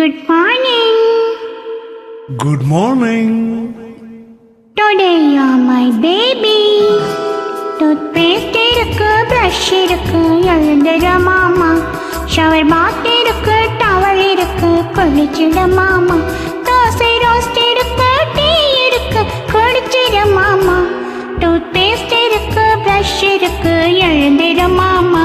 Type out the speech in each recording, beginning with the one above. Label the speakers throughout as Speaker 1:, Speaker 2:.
Speaker 1: Good morning.
Speaker 2: Good morning.
Speaker 1: Today you're my baby. Toothpaste irukku, brush irukku, எழுந்திர மாமா. Shower bath irukku, towel irukku, குளிச்சிட மாமா. Dosa roast irukku, tea irukku, குடிச்சிட மாமா. Toothpaste irukku, brush irukku, எழுந்திர மாமா.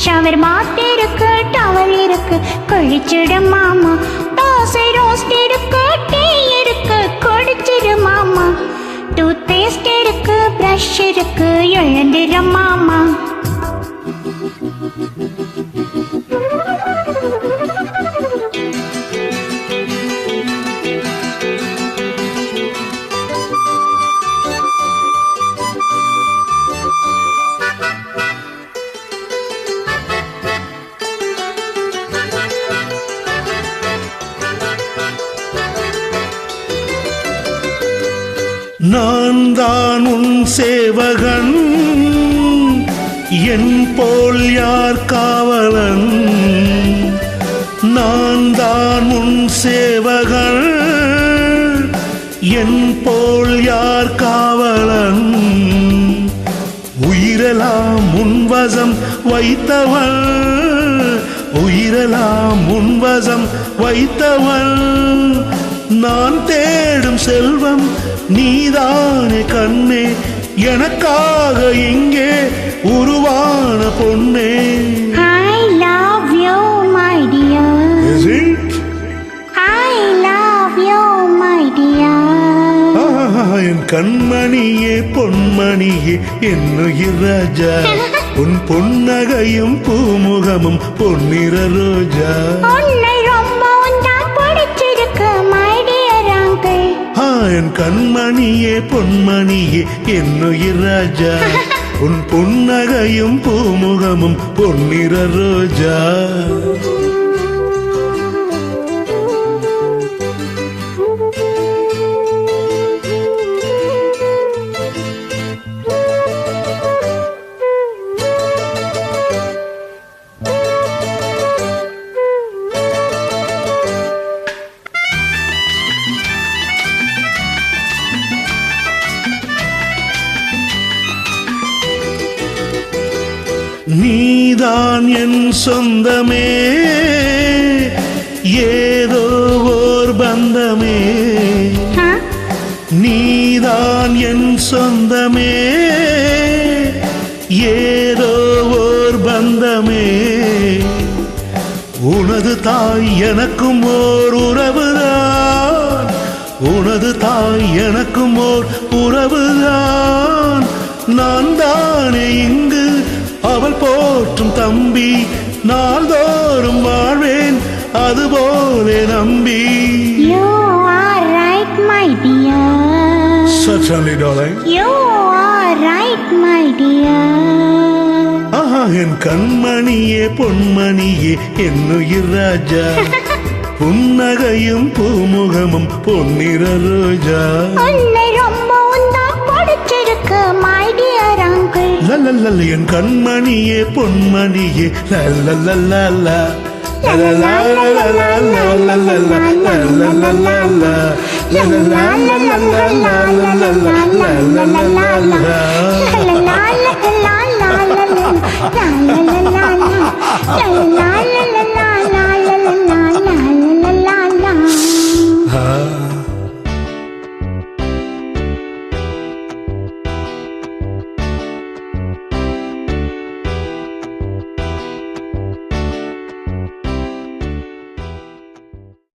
Speaker 1: Shower bath irukku, towel irukku, குளிச்சிட மாமா. Dosa roast irukku, tea irukku, குடிச்சிட மாமா. Toothpaste irukku, brush irukku, எழுந்திர மாமா.
Speaker 2: நான் தான் உன் சேவகன், என் போல் யார் காவலன். நான் தான் உன் சேவகன், என் போல் யார் காவலன். உயிரெல்லாம் முன்வசம் வைத்தவள், உயிரெல்லாம் முன்வசம் வைத்தவள். நான் தேடும் செல்வம் நீதானே கண்ணே, எனக்காக இங்கே உருவான பொன்னே.
Speaker 1: I love you my dear.
Speaker 2: Is it?
Speaker 1: I love you my dear.
Speaker 2: என் கண்மணியே பொன்மணியே என்னுயிர் ராஜா, உன் பொன்னகையும் பூமுகமும் பொன்னிற ரோஜா.
Speaker 1: உன்னை ரொம்ப உந்தான் பிடிச்சிருக்கு my dear uncle.
Speaker 2: என் கண்மணியே பொன்மணியே என்னுயிர் ராஜா, உன் பொன்னகையும் பூமுகமும் பொன்னிற ரோஜா. நீதான் என் சொந்தமே, ஏதோ ஓர் பந்தமே. நீதான் என் சொந்தமே, ஏதோ ஓர் பந்தமே. உனது தாய் எனக்கும் ஓர் உறவுதான், உனது தாய் எனக்கும் ஓர் உறவுதான். நான் தானே இங்கு அவள் போற்றும் தம்பி, நாள்தோறும் வாழ்வேன் அதுபோலே நம்பி.
Speaker 1: You are right my dear.
Speaker 2: Certainly darling.
Speaker 1: You are right my dear.
Speaker 2: என் கண்மணியே பொன்மணியே என்னுயிர் ராஜா, புன்னகையும் பூமுகமும் பொன்னிற ரோஜா.
Speaker 1: உன்னை ரொம்ப உந்தான் பிடிச்சிருக்கு my dear uncle.
Speaker 2: லல்லல்ல என் கண்மணியே பொன்மணியே லல்லல்லல்லா
Speaker 1: La la la la la la la la la la la la la la la la la